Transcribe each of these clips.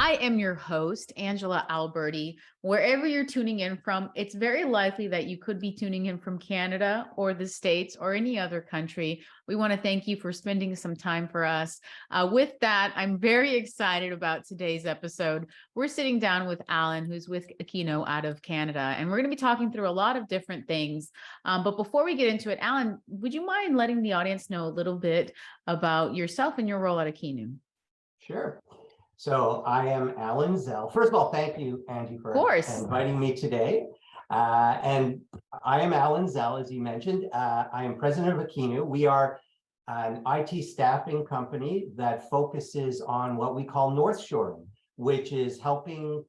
I am your host, Angela Alberti. Wherever you're tuning in from, it's very likely that you could be tuning in from Canada or the States or any other country. We want to thank you for spending some time for us. With that, I'm very excited about today's episode. We're sitting down with Alan, who's with Aikinu out of Canada, and we're going to be talking through a lot of different things. But before we get into it, Alan, would you mind letting the audience know a little bit about yourself and your role at Aikinu? Sure. So I am Alan Zel. First of all, thank you, Angie, for inviting me today. And I am Alan Zel, as you mentioned. I am president of Aikinu. We are an IT staffing company that focuses on what we call North Shoring, which is helping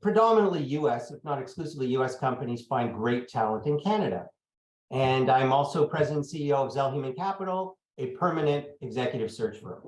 predominantly US, if not exclusively US companies, find great talent in Canada. And I'm also president and CEO of Zel Human Capital, a permanent executive search firm.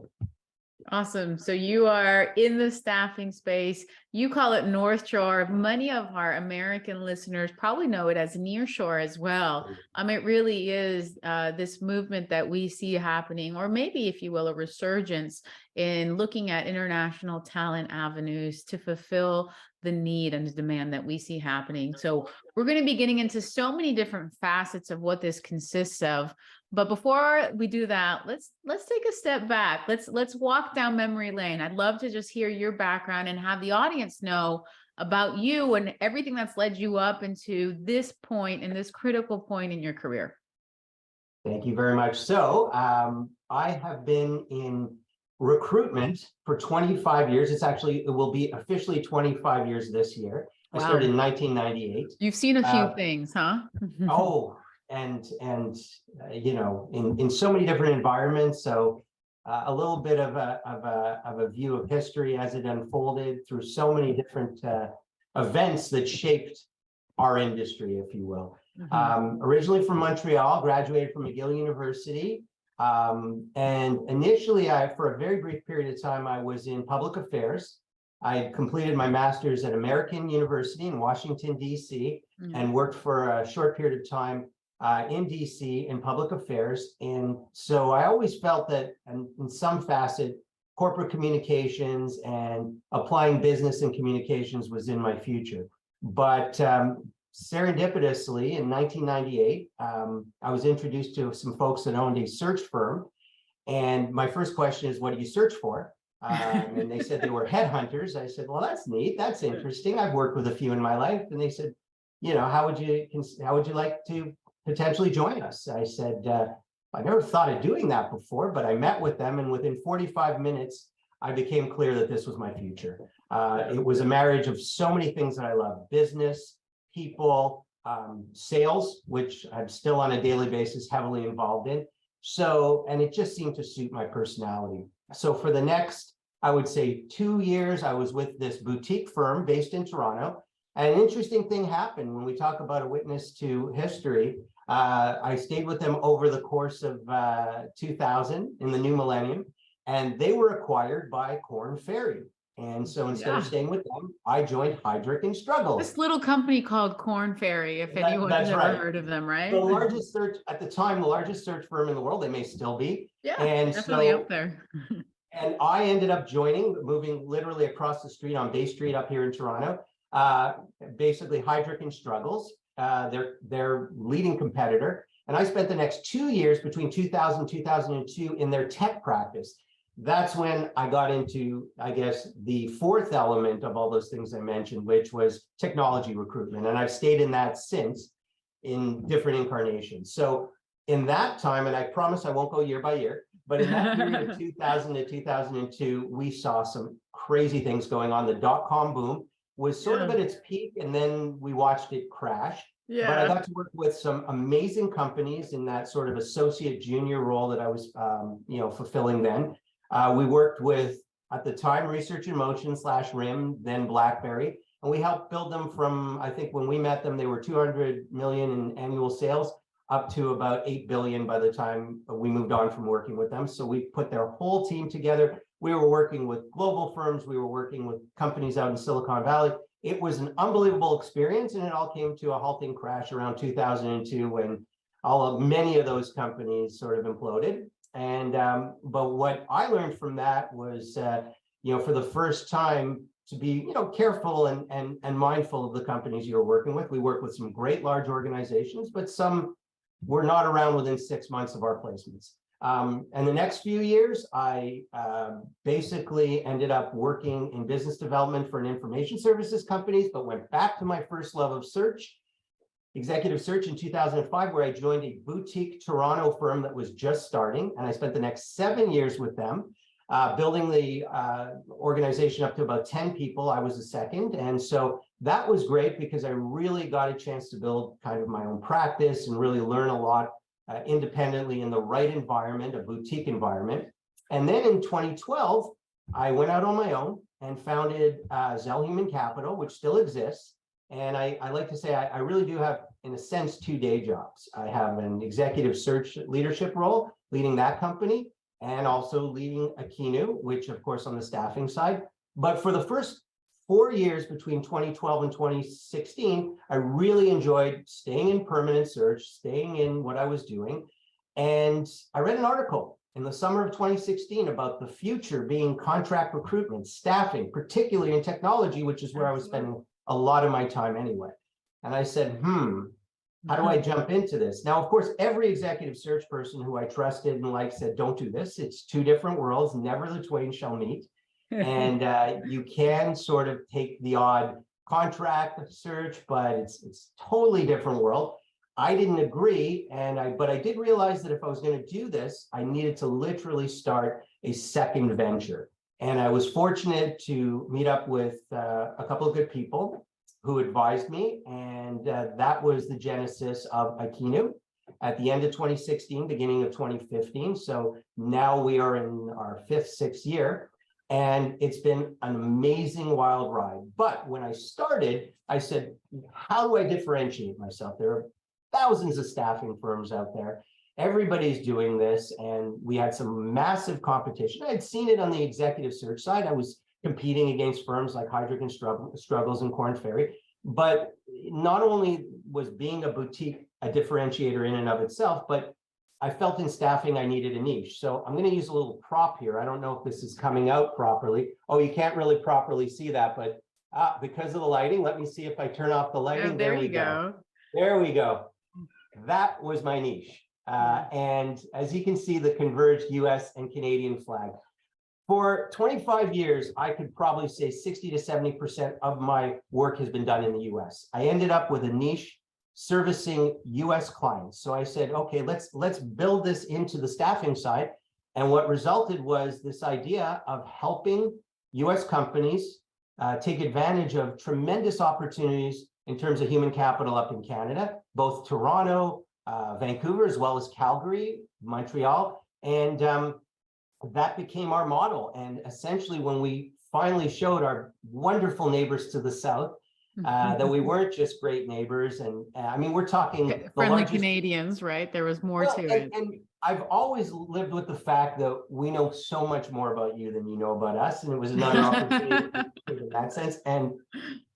Awesome. So you are in the staffing space. You call it North Shore. Many of our American listeners probably know it as Nearshore as well. It really is this movement that we see happening, or maybe, if you will, a resurgence in looking at international talent avenues to fulfill the need and the demand that we see happening. So we're going to be getting into so many different facets of what this consists of. But before we do that, let's take a step back. Let's walk down memory lane. I'd love to just hear your background and have the audience know about you and everything that's led you up into this point and this critical point in your career. Thank you very much. So I have been in recruitment for 25 years. It will be officially 25 years this year. Wow. I started in 1998. You've seen a few things, huh? Oh, and you know, in so many different environments. So a little bit of a view of history as it unfolded through so many different events that shaped our industry, if you will. Originally from Montreal, graduated from McGill University. And initially, for a very brief period of time, I was in public affairs. I had completed my master's at American University in Washington, D.C., and worked for a short period of time in DC in public affairs. And so I always felt that in some facet, corporate communications and applying business and communications was in my future. But serendipitously, in 1998, I was introduced to some folks that owned a search firm. And my first question is, what do you search for? And they said they were headhunters. I said, well, that's neat. That's interesting. I've worked with a few in my life. And they said, you know, how would you like to potentially join us? I said, I never thought of doing that before, but I met with them, and within 45 minutes, I became clear that this was my future. It was a marriage of so many things that I love: business, people, sales, which I'm still on a daily basis heavily involved in. So, and it just seemed to suit my personality. So for the next, I would say 2 years, I was with this boutique firm based in Toronto. And an interesting thing happened when we talk about a witness to history. I stayed with them over the course of 2000 in the new millennium, and they were acquired by Korn Ferry. And so instead of staying with them, I joined Heidrick & Struggles. This little company called Korn Ferry, if anyone's ever heard of them, right? The largest search, at the time, the largest search firm in the world. They may still be. Yeah, and definitely so, up there. And I ended up moving literally across the street on Bay Street up here in Toronto. Basically Heidrick & Struggles, their leading competitor. And I spent the next 2 years between 2000 and 2002 in their tech practice. That's when I got into, I guess, the fourth element of all those things I mentioned, which was technology recruitment. And I've stayed in that since in different incarnations. So in that time, and I promise I won't go year by year, but in that period of 2000 to 2002, we saw some crazy things going on. The dot-com boom was sort of at its peak, and then we watched it crash. But I got to work with some amazing companies in that sort of associate junior role that I was fulfilling then. We worked with, at the time, Research in Motion / RIM, then BlackBerry, and we helped build them from, I think when we met them, they were 200 million in annual sales up to about 8 billion by the time we moved on from working with them. So we put their whole team together. We were working with global firms. We were working with companies out in Silicon Valley. It was an unbelievable experience, and it all came to a halting crash around 2002 when many of those companies sort of imploded. And but what I learned from that was for the first time to be, careful and mindful of the companies you're working with. We work with some great large organizations, but some were not around within 6 months of our placements. And the next few years, I basically ended up working in business development for an information services companies, but went back to my first love of search, executive search, in 2005, where I joined a boutique Toronto firm that was just starting. And I spent the next 7 years with them, building the organization up to about 10 people. I was the second. And so that was great because I really got a chance to build kind of my own practice and really learn a lot independently in the right environment, a boutique environment. And then in 2012, I went out on my own and founded Zel Human Capital, which still exists. And I like to say I really do have, in a sense, 2 day jobs. I have an executive search leadership role, leading that company, and also leading Aikinu, which of course on the staffing side. But for the first 4 years between 2012 and 2016, I really enjoyed staying in permanent search, staying in what I was doing. And I read an article in the summer of 2016 about the future being contract recruitment, staffing, particularly in technology, which is where I was spending a lot of my time anyway. And I said, how do I jump into this? Now, of course, every executive search person who I trusted and liked said, don't do this. It's 2 different worlds. Never the twain shall meet. And you can sort of take the odd contract search, but it's totally different world. I didn't agree, but I did realize that if I was going to do this, I needed to literally start a second venture. And I was fortunate to meet up with a couple of good people who advised me, and that was the genesis of Aikinu at the end of 2016, beginning of 2015. So now we are in our 5th, 6th year. And it's been an amazing wild ride. But when I started, I said, how do I differentiate myself? There are thousands of staffing firms out there. Everybody's doing this. And we had some massive competition. I'd seen it on the executive search side. I was competing against firms like Heidrick and Struggles and Korn Ferry. But not only was being a boutique a differentiator in and of itself, but I felt in staffing I needed a niche. So I'm going to use a little prop here. I don't know if this is coming out properly. Oh, you can't really properly see that, but because of the lighting, let me see if I turn off the lighting. Oh, there we go. There we go. That was my niche. And as you can see, the converged US and Canadian flag. For 25 years, I could probably say 60 to 70% of my work has been done in the US. I ended up with a niche servicing US clients. So I said, okay, let's build this into the staffing side. And what resulted was this idea of helping US companies take advantage of tremendous opportunities in terms of human capital up in Canada, both Toronto, Vancouver, as well as Calgary, Montreal. And that became our model. And essentially, when we finally showed our wonderful neighbors to the south, that we weren't just great neighbors. And I mean, we're talking friendly Canadians, right? There was more to it. And I've always lived with the fact that we know so much more about you than you know about us. And it was another opportunity in that sense. And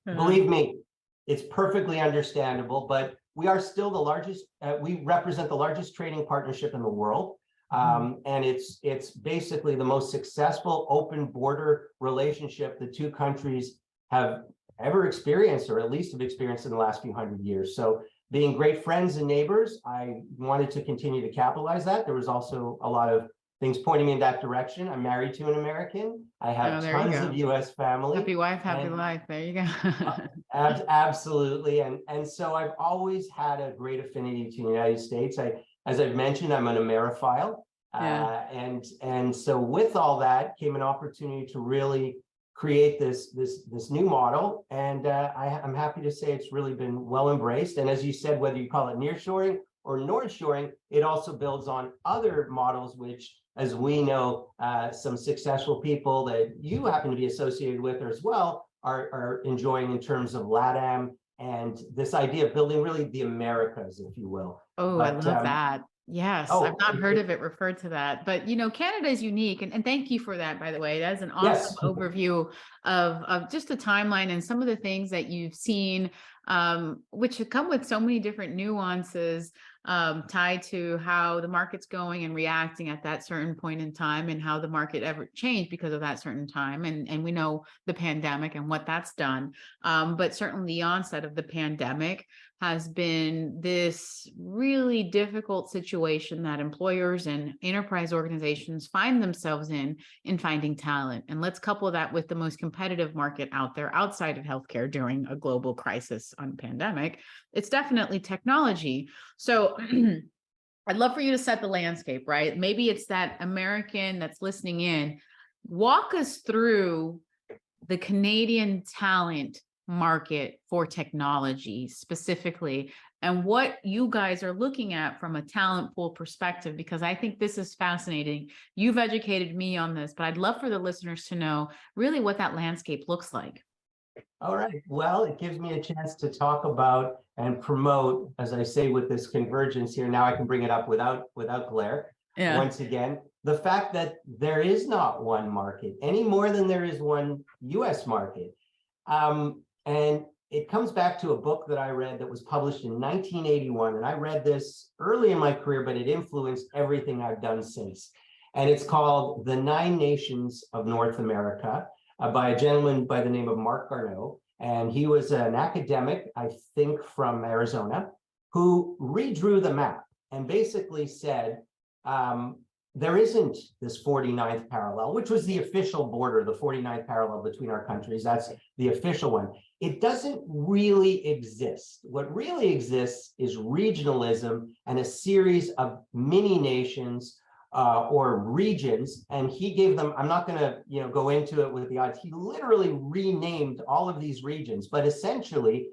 believe me, it's perfectly understandable, but we are still the largest, we represent the largest trading partnership in the world. And it's basically the most successful open border relationship the 2 countries have ever experienced, or at least have experienced in the last few hundred years. So being great friends and neighbors, I wanted to continue to capitalize that. There was also a lot of things pointing me in that direction. I'm married to an American. I have tons of US family. Happy wife, happy life. There you go. Absolutely. And so I've always had a great affinity to the United States. As I've mentioned, I'm an Amerophile. And so with all that came an opportunity to really create this new model. And I'm happy to say it's really been well embraced. And as you said, whether you call it nearshoring or northshoring, it also builds on other models, which, as we know, some successful people that you happen to be associated with as well are enjoying in terms of LATAM and this idea of building really the Americas, if you will. Oh, I love that. Yes, I've not heard of it referred to that, but Canada is unique, and thank you for that, by the way. That's an awesome overview of just the timeline and some of the things that you've seen which come with so many different nuances tied to how the market's going and reacting at that certain point in time, and how the market ever changed because of that certain time. And we know the pandemic and what that's done. But certainly the onset of the pandemic has been this really difficult situation that employers and enterprise organizations find themselves in finding talent. And let's couple that with the most competitive market out there outside of healthcare during a global crisis on pandemic. It's definitely technology. So I'd love for you to set the landscape, right? Maybe it's that American that's listening in. Walk us through the Canadian talent market for technology specifically, and what you guys are looking at from a talent pool perspective, because I think this is fascinating. You've educated me on this, but I'd love for the listeners to know really what that landscape looks like. All right. Well, it gives me a chance to talk about and promote, as I say, with this convergence here. Now I can bring it up without glare. Yeah. Once again, the fact that there is not one market any more than there is one US market. And it comes back to a book that I read that was published in 1981. And I read this early in my career, but it influenced everything I've done since. And it's called The 9 Nations of North America by a gentleman by the name of Mark Garneau. And he was an academic, I think from Arizona, who redrew the map and basically said, there isn't this 49th parallel, which was the official border, the 49th parallel between our countries. That's the official one. It doesn't really exist. What really exists is regionalism and a series of mini nations or regions. And he gave them, I'm not going to go into it with the odds. He literally renamed all of these regions, but essentially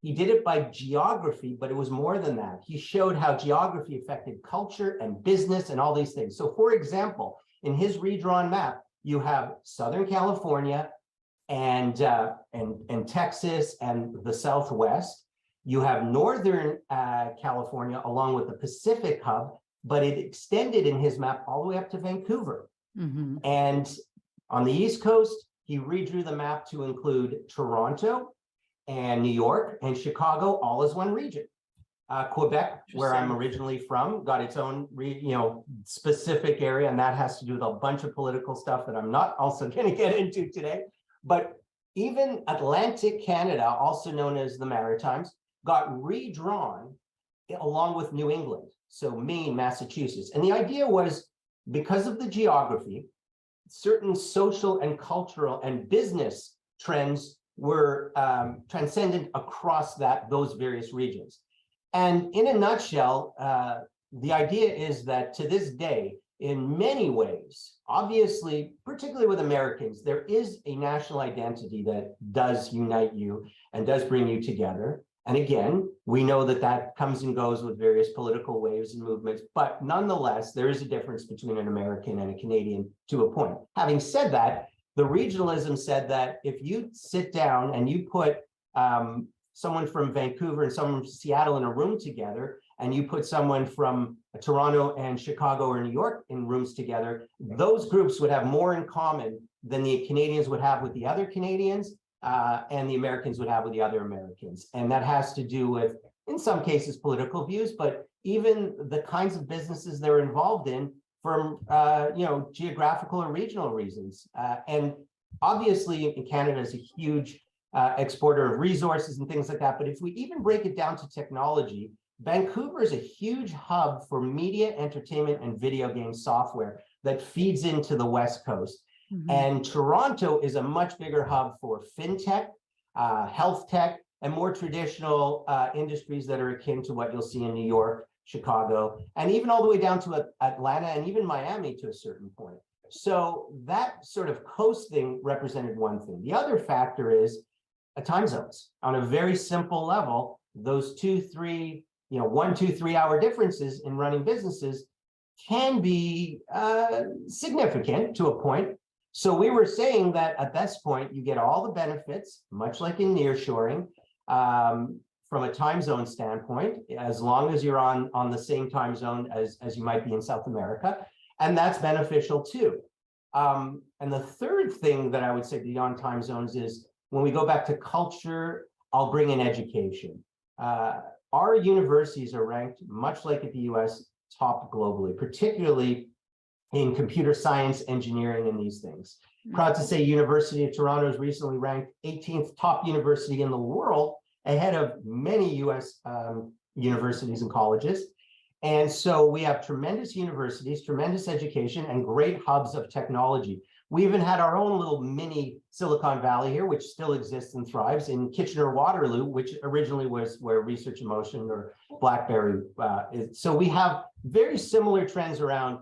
he did it by geography, but it was more than that. He showed how geography affected culture and business and all these things. So for example, in his redrawn map, you have Southern California and Texas and the Southwest. You have Northern California along with the Pacific hub, but it extended in his map all the way up to Vancouver. Mm-hmm. And on the East Coast, he redrew the map to include Toronto and New York and Chicago all as one region. Quebec, where I'm originally from, got its own specific area, and that has to do with a bunch of political stuff that I'm not also going to get into today. But even Atlantic Canada, also known as the Maritimes, got redrawn along with New England, so Maine, Massachusetts. And the idea was, because of the geography, certain social and cultural and business trends were transcendent across those various regions. And in a nutshell, the idea is that to this day, in many ways, obviously, particularly with Americans, there is a national identity that does unite you and does bring you together. And again, we know that that comes and goes with various political waves and movements, but nonetheless, there is a difference between an American and a Canadian to a point. Having said that, the regionalism said that if you sit down and you put someone from Vancouver and someone from Seattle in a room together, and you put someone from Toronto and Chicago or New York in rooms together, those groups would have more in common than the Canadians would have with the other Canadians and the Americans would have with the other Americans. And that has to do with, in some cases, political views, but even the kinds of businesses they're involved in from geographical or regional reasons. And obviously, Canada is a huge exporter of resources and things like that. But if we even break it down to technology, Vancouver is a huge hub for media, entertainment, and video game software that feeds into the West Coast. Mm-hmm. And Toronto is a much bigger hub for fintech, health tech, and more traditional industries that are akin to what you'll see in New York, Chicago, and even all the way down to Atlanta and even Miami to a certain point. So that sort of coast thing represented one thing. The other factor is time zones. On a very simple level, those 1, 2, 3 hour differences in running businesses can be significant to a point. So we were saying that at this point, you get all the benefits, much like in nearshoring, from a time zone standpoint, as long as you're on the same time zone as you might be in South America. And that's beneficial too. And the third thing that I would say beyond time zones is when we go back to culture, I'll bring in education. Our universities are ranked, much like at the US, top globally, particularly in computer science, engineering, and these things. Proud to say University of Toronto is recently ranked 18th top university in the world, ahead of many US universities and colleges. And so we have tremendous universities, tremendous education, and great hubs of technology. We even had our own little mini Silicon Valley here, which still exists and thrives in Kitchener-Waterloo, which originally was where Research in Motion or BlackBerry is. So we have very similar trends around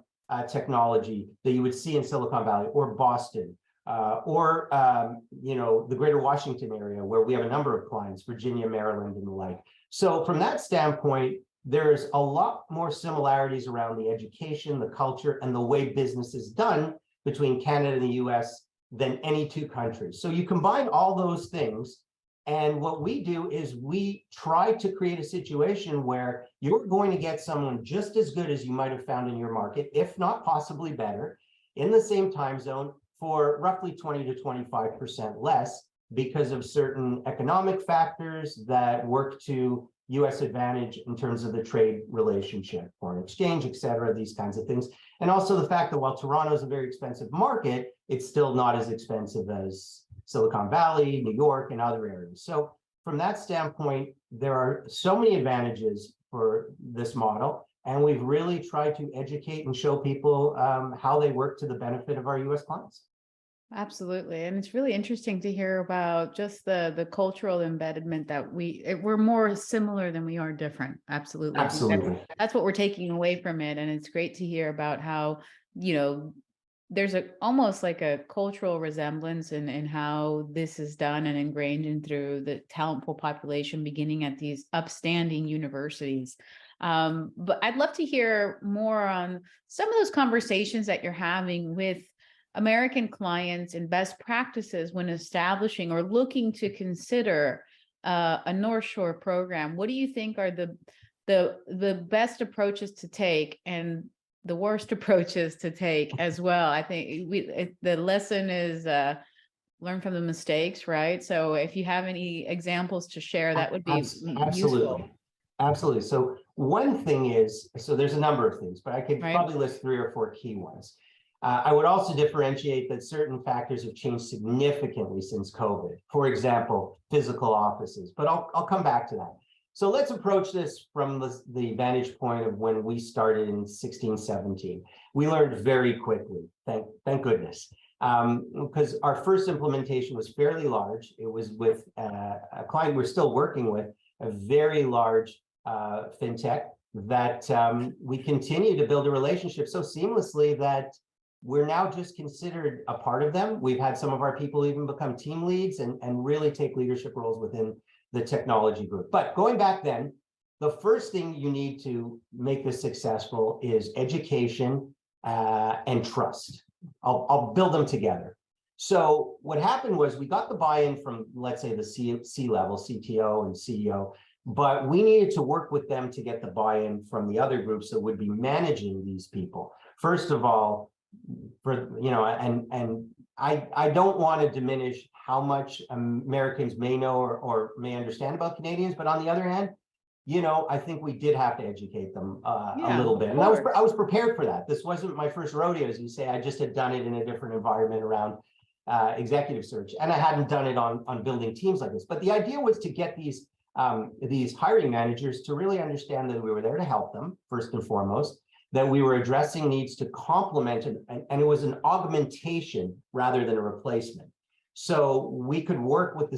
technology that you would see in Silicon Valley or Boston or the greater Washington area, where we have a number of clients, Virginia, Maryland, and the like. So from that standpoint, there's a lot more similarities around the education, the culture, and the way business is done between Canada and the US than any two countries. So you combine all those things, and what we do is we try to create a situation where you're going to get someone just as good as you might have found in your market, if not possibly better, in the same time zone for roughly 20 to 25% less, because of certain economic factors that work to US advantage in terms of the trade relationship, foreign exchange, et cetera, these kinds of things. And also the fact that while Toronto is a very expensive market, it's still not as expensive as Silicon Valley, New York, and other areas. So from that standpoint, there are so many advantages for this model. And we've really tried to educate and show people how they work to the benefit of our US clients. Absolutely. And it's really interesting to hear about just the cultural embedment that we're more similar than we are different. Absolutely. Absolutely. That's what we're taking away from it. And it's great to hear about how, there's almost like a cultural resemblance in how this is done and ingrained in through the talent pool population, beginning at these upstanding universities. But I'd love to hear more on some of those conversations that you're having with American clients and best practices when establishing or looking to consider a North Shore program. What do you think are the best approaches to take and the worst approaches to take as well? I think the lesson is learn from the mistakes, right? So if you have any examples to share, that would be useful. Absolutely. So one thing is, so there's a number of things, but I could probably list 3 or 4 key ones. I would also differentiate that certain factors have changed significantly since COVID. For example, physical offices, but I'll come back to that. So let's approach this from the vantage point of when we started in 16, 17. We learned very quickly, thank goodness, because our first implementation was fairly large. It was with a client we're still working with, a very large fintech that we continue to build a relationship so seamlessly that we're now just considered a part of them. We've had some of our people even become team leads and really take leadership roles within the technology group. But going back then, the first thing you need to make this successful is education and trust. I'll build them together. So what happened was we got the buy-in from, let's say, the C-level, CTO and CEO, but we needed to work with them to get the buy-in from the other groups that would be managing these people. First of all, I don't want to diminish how much Americans may know or may understand about Canadians, but on the other hand, I think we did have to educate them a little bit. And I was prepared for that. This wasn't my first rodeo, as you say. I just had done it in a different environment around executive search, and I hadn't done it on building teams like this. But the idea was to get these hiring managers to really understand that we were there to help them, first and foremost, that we were addressing needs to complement, and it was an augmentation rather than a replacement. So we could work with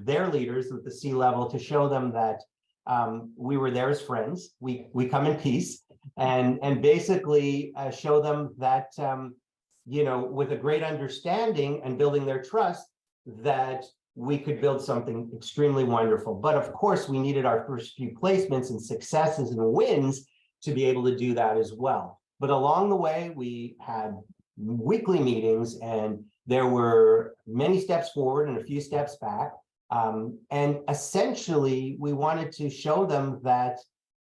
their leaders, with the C-level, to show them that we were there as friends. We come in peace, and basically show them that with a great understanding and building their trust, that we could build something extremely wonderful. But of course, we needed our first few placements and successes and wins to be able to do that as well. But along the way, we had weekly meetings, and there were many steps forward and a few steps back. And essentially, we wanted to show them that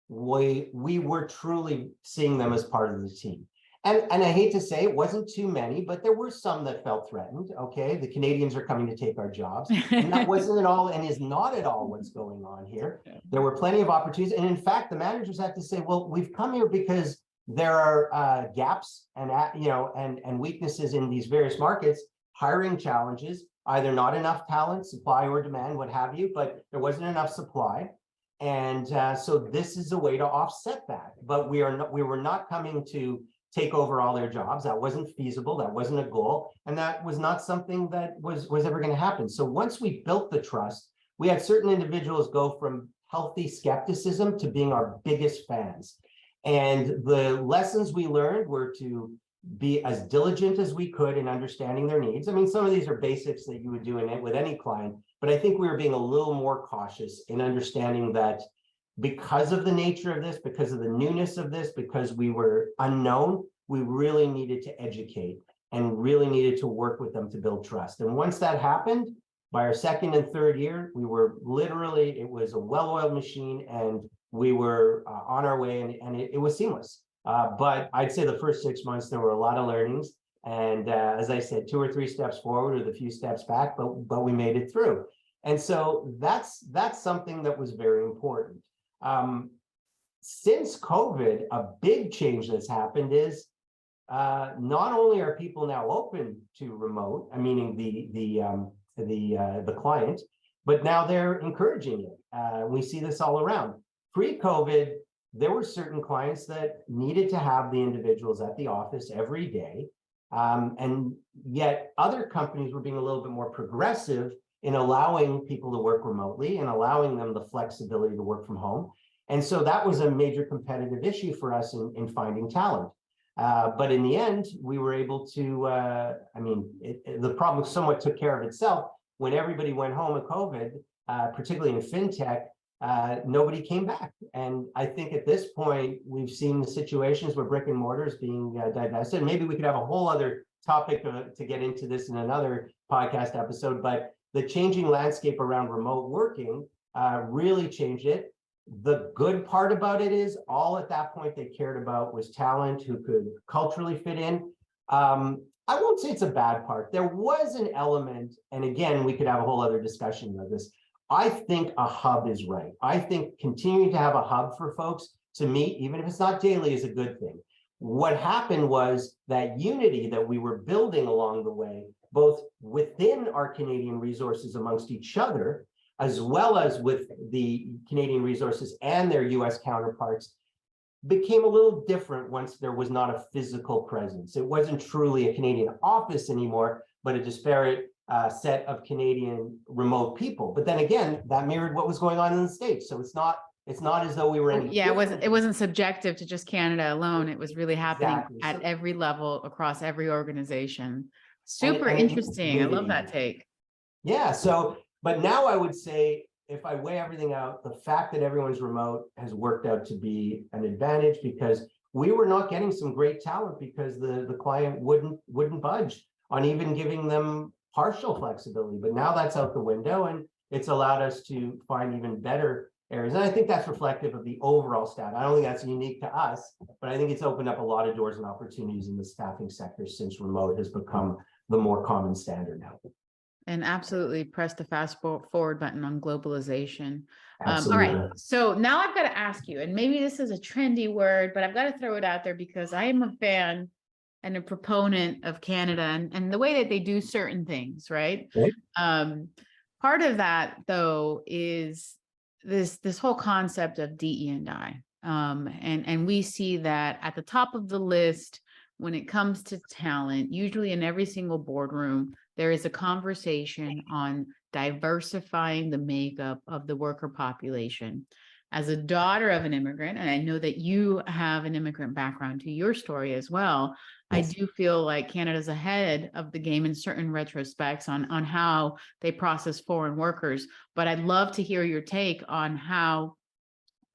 we were truly seeing them as part of the team. And I hate to say it wasn't too many, but there were some that felt threatened. Okay, the Canadians are coming to take our jobs. And that wasn't at all and is not at all what's going on here. There were plenty of opportunities. And in fact, the managers had to say, well, we've come here because there are gaps and and weaknesses in these various markets, hiring challenges, either not enough talent, supply or demand, what have you, but there wasn't enough supply. And so this is a way to offset that. But we were not coming to take over all their jobs. That wasn't feasible. That wasn't a goal. And that was not something that was ever going to happen. So once we built the trust, we had certain individuals go from healthy skepticism to being our biggest fans. And the lessons we learned were to be as diligent as we could in understanding their needs. I mean, some of these are basics that you would do in it with any client, but I think we were being a little more cautious in understanding that because of the nature of this, because of the newness of this, because we were unknown, we really needed to educate and really needed to work with them to build trust. And once that happened, by our second and third year, we were literally, it was a well-oiled machine and we were on our way and it was seamless. But I'd say the first 6 months, there were a lot of learnings. And as I said, 2 or 3 steps forward with a few steps back, but we made it through. And so that's something that was very important. Since COVID, a big change that's happened is not only are people now open to remote, meaning the client, but now they're encouraging it. We see this all around. Pre-COVID, there were certain clients that needed to have the individuals at the office every day. And yet other companies were being a little bit more progressive in allowing people to work remotely and allowing them the flexibility to work from home. And so that was a major competitive issue for us in finding talent. But in the end, we were able to, the problem somewhat took care of itself. When everybody went home with COVID, particularly in fintech, nobody came back. And I think at this point, we've seen the situations where brick and mortar is being divested. Maybe we could have a whole other topic to get into this in another podcast episode, but the changing landscape around remote working really changed it. The good part about it is all at that point they cared about was talent who could culturally fit in. I won't say it's a bad part. There was an element, and again, we could have a whole other discussion about this. I think a hub is right. I think continuing to have a hub for folks to meet, even if it's not daily, is a good thing. What happened was that unity that we were building along the way, both within our Canadian resources amongst each other, as well as with the Canadian resources and their US counterparts, became a little different once there was not a physical presence. It wasn't truly a Canadian office anymore, but a disparate set of Canadian remote people. But then again, that mirrored what was going on in the States. So it's not as though we were any different. It wasn't subjective to just Canada alone. It was really happening at every level across every organization. Super interesting. I love that take. Yeah. So, but now I would say, if I weigh everything out, the fact that everyone's remote has worked out to be an advantage, because we were not getting some great talent because the client wouldn't budge on even giving them partial flexibility. But now that's out the window, and it's allowed us to find even better areas. And I think that's reflective of the overall stat. I don't think that's unique to us, but I think it's opened up a lot of doors and opportunities in the staffing sector since remote has become the more common standard now. And absolutely press the fast forward button on globalization. All Absolutely. right. So now I've got to ask you, and maybe this is a trendy word, but I've got to throw it out there because I am a fan and a proponent of Canada and the way that they do certain things, right? Right. Part of that, though, is this whole concept of DE&I. And we see that at the top of the list when it comes to talent, usually in every single boardroom, there is a conversation on diversifying the makeup of the worker population. As a daughter of an immigrant, and I know that you have an immigrant background to your story as well, yes. I do feel like Canada's ahead of the game in certain retrospects on how they process foreign workers. But I'd love to hear your take on how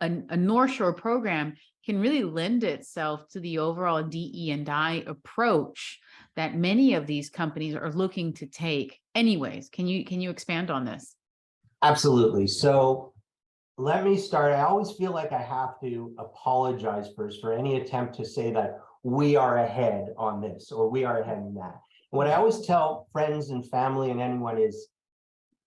a North Shore program can really lend itself to the overall DE&I approach that many of these companies are looking to take anyways. Can you expand on this? Absolutely. So let me start. I always feel like I have to apologize first for any attempt to say that we are ahead on this, or we are ahead in that. And what I always tell friends and family and anyone is,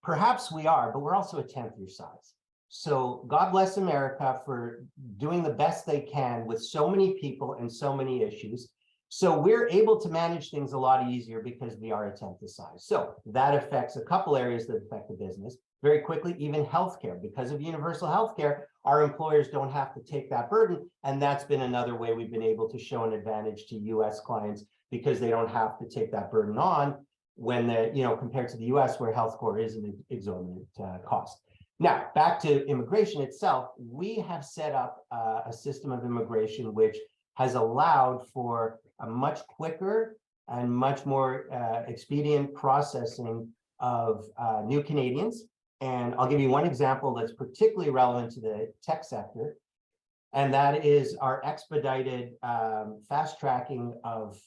perhaps we are, but we're also a 10th your size. So God bless America for doing the best they can with so many people and so many issues. So we're able to manage things a lot easier because we are a 10th the size. So that affects a couple areas that affect the business. Very quickly, even healthcare. Because of universal healthcare, our employers don't have to take that burden. And that's been another way we've been able to show an advantage to US clients, because they don't have to take that burden on when they're, compared to the US, where healthcare is an exorbitant cost. Now, back to immigration itself, we have set up a system of immigration which has allowed for a much quicker and much more expedient processing of new Canadians. And I'll give you one example that's particularly relevant to the tech sector, and that is our expedited fast tracking of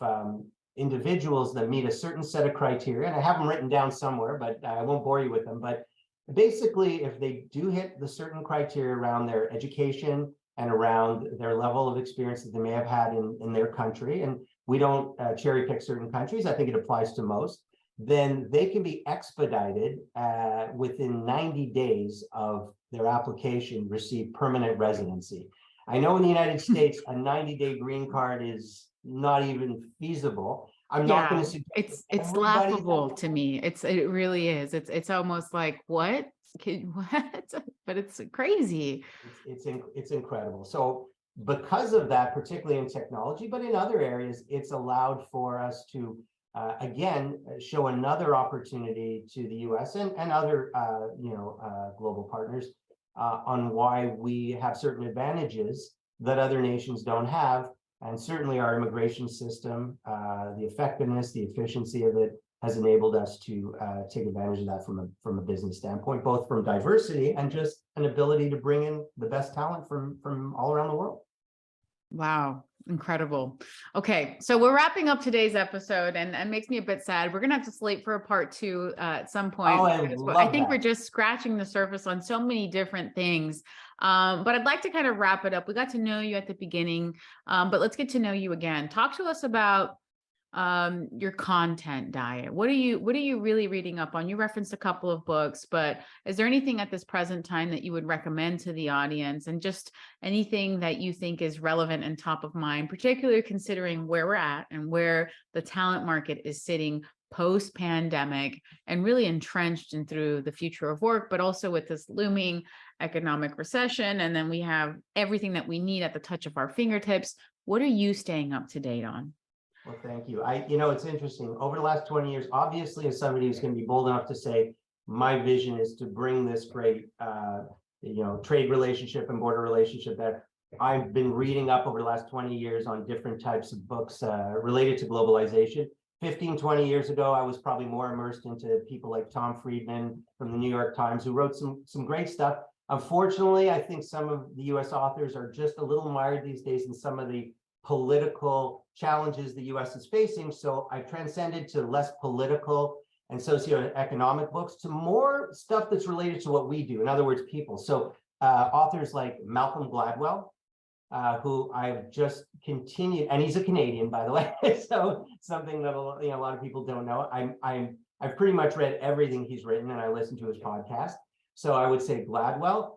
individuals that meet a certain set of criteria. And I have them written down somewhere, but I won't bore you with them. But basically, if they do hit the certain criteria around their education and around their level of experience that they may have had in their country, and we don't cherry pick certain countries, I think it applies to most, then they can be expedited within 90 days of their application, receive permanent residency. I know in the United States, a 90-day green card is not even feasible. I'm not going to suggest it's laughable to me. It really is. It's almost like, what? What? But it's crazy. It's incredible. So because of that, particularly in technology, but in other areas, it's allowed for us to again show another opportunity to the US and other global partners on why we have certain advantages that other nations don't have. And certainly our immigration system, the effectiveness, the efficiency of it has enabled us to take advantage of that from a business standpoint, both from diversity and just an ability to bring in the best talent from all around the world. Wow. Incredible. Okay. So we're wrapping up today's episode, and it makes me a bit sad. We're going to have to slate for a part 2 at some point. Oh, I think we're just scratching the surface on so many different things. But I'd like to kind of wrap it up. We got to know you at the beginning, but let's get to know you again. Talk to us about your content diet. What are you really reading up on? You referenced a couple of books, but is there anything at this present time that you would recommend to the audience, and just anything that you think is relevant and top of mind, particularly considering where we're at and where the talent market is sitting post-pandemic and really entrenched in through the future of work, but also with this looming economic recession. And then we have everything that we need at the touch of our fingertips. What are you staying up to date on? Well, thank you. It's interesting. Over the last 20 years, obviously, as somebody who's going to be bold enough to say, my vision is to bring this great, trade relationship and border relationship that I've been reading up over the last 20 years on different types of books related to globalization. 15, 20 years ago, I was probably more immersed into people like Tom Friedman from the New York Times, who wrote some great stuff. Unfortunately, I think some of the US authors are just a little mired these days in some of the political challenges the US is facing. So I've transcended to less political and socioeconomic books, to more stuff that's related to what we do. In other words, people. So authors like Malcolm Gladwell, who I've just continued, and he's a Canadian, by the way. So something that a lot of people don't know. I've pretty much read everything he's written, and I listen to his podcast. So I would say Gladwell.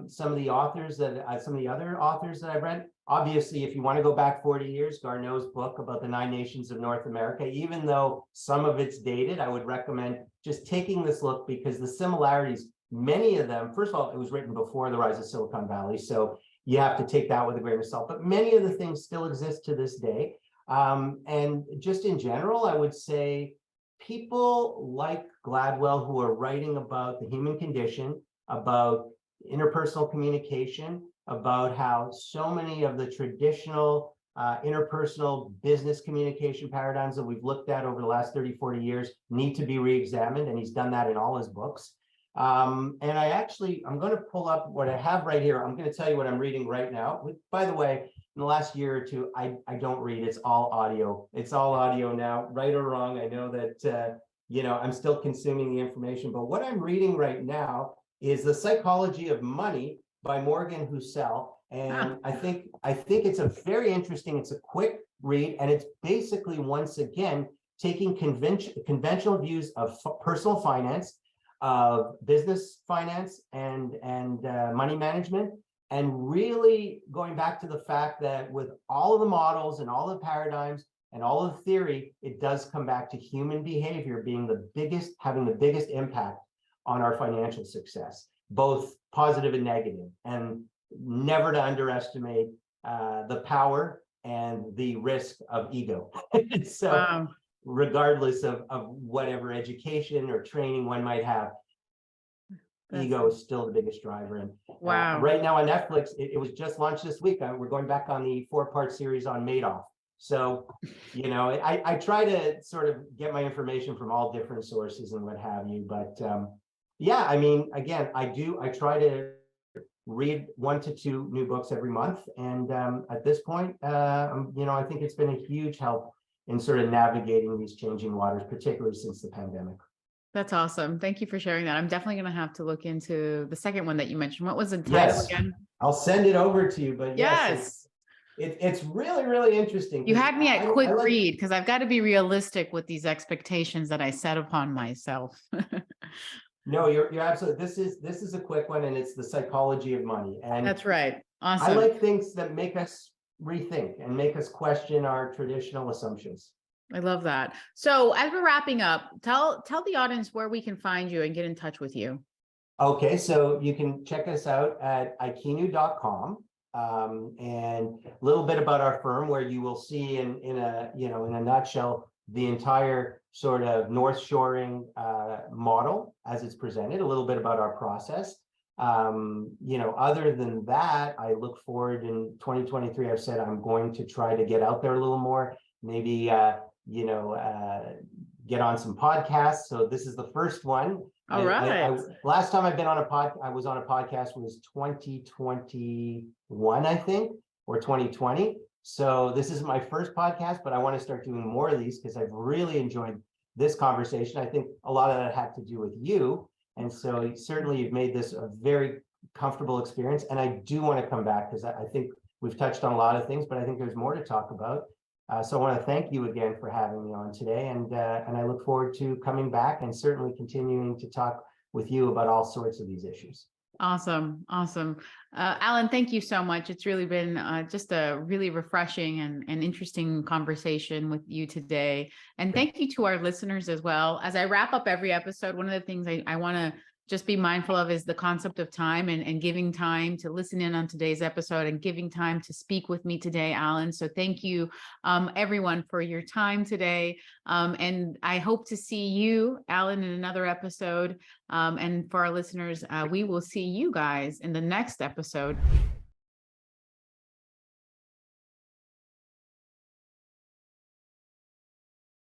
Some of the other authors that I've read, obviously, if you want to go back 40 years, Garneau's book about the 9 nations of North America, even though some of it's dated, I would recommend just taking this look, because the similarities, many of them, first of all, it was written before the rise of Silicon Valley, so you have to take that with a grain of salt, but many of the things still exist to this day. And just in general, I would say people like Gladwell, who are writing about the human condition, about interpersonal communication, about how so many of the traditional interpersonal business communication paradigms that we've looked at over the last 30, 40 years need to be re-examined, and he's done that in all his books. And I'm going to pull up what I have right here. I'm going to tell you what I'm reading right now. By the way, in the last year or two, I don't read. It's all audio. It's all audio now, right or wrong. I know that, I'm still consuming the information, but what I'm reading right now is The Psychology of Money by Morgan Housel. And I think it's a very interesting, it's a quick read, and it's basically, once again, taking conventional views of personal finance, of business finance and money management, and really going back to the fact that with all of the models and all the paradigms and all of the theory, it does come back to human behavior being having the biggest impact on our financial success, both positive and negative, and never to underestimate the power and the risk of ego. So Wow. regardless of whatever education or training one might have, ego is still the biggest driver. And Wow. right now on Netflix, it was just launched this week. We're going back on the 4-part series on Madoff. So, you know, I try to sort of get my information from all different sources and what have you. But yeah, I mean, again, I try to read 1 to 2 new books every month. And at this point, you know, I think it's been a huge help in sort of navigating these changing waters, particularly since the pandemic. That's awesome. Thank you for sharing that. I'm definitely going to have to look into the second one that you mentioned. What was the title Yes, again? I'll send it over to you. But Yes. it's really, really interesting. You had me at quick I like, read because I've got to be realistic with these expectations that I set upon myself. no, you're absolutely, this is a quick one, and it's the psychology of money. And That's right. I Awesome. like things that make us rethink and make us question our traditional assumptions. I love that. So as we're wrapping up, tell the audience where we can find you and get in touch with you. Okay, so you can check us out at Aikinu.com, and a little bit about our firm, where you will see in a nutshell the entire sort of North Shoring model as it's presented, a little bit about our process. You know, other than that, I look forward in 2023. I've said I'm going to try to get out there a little more, maybe get on some podcasts. So this is the first one. All right. Last time I've been on I was on a podcast was 2021, I think, or 2020. So this is my first podcast, but I want to start doing more of these because I've really enjoyed this conversation. I think a lot of that had to do with you. And so certainly you've made this a very comfortable experience. And I do want to come back because I think we've touched on a lot of things, but I think there's more to talk about. So I want to thank you again for having me on today. And I look forward to coming back and certainly continuing to talk with you about all sorts of these issues. Awesome. Awesome. Alan, thank you so much. It's really been just a really refreshing and interesting conversation with you today. And thank you to our listeners as well. As I wrap up every episode, one of the things I want to just be mindful of is the concept of time and giving time to listen in on today's episode and giving time to speak with me today, Alan. So thank you, everyone, for your time today. And I hope to see you, Alan, in another episode. And for our listeners, we will see you guys in the next episode.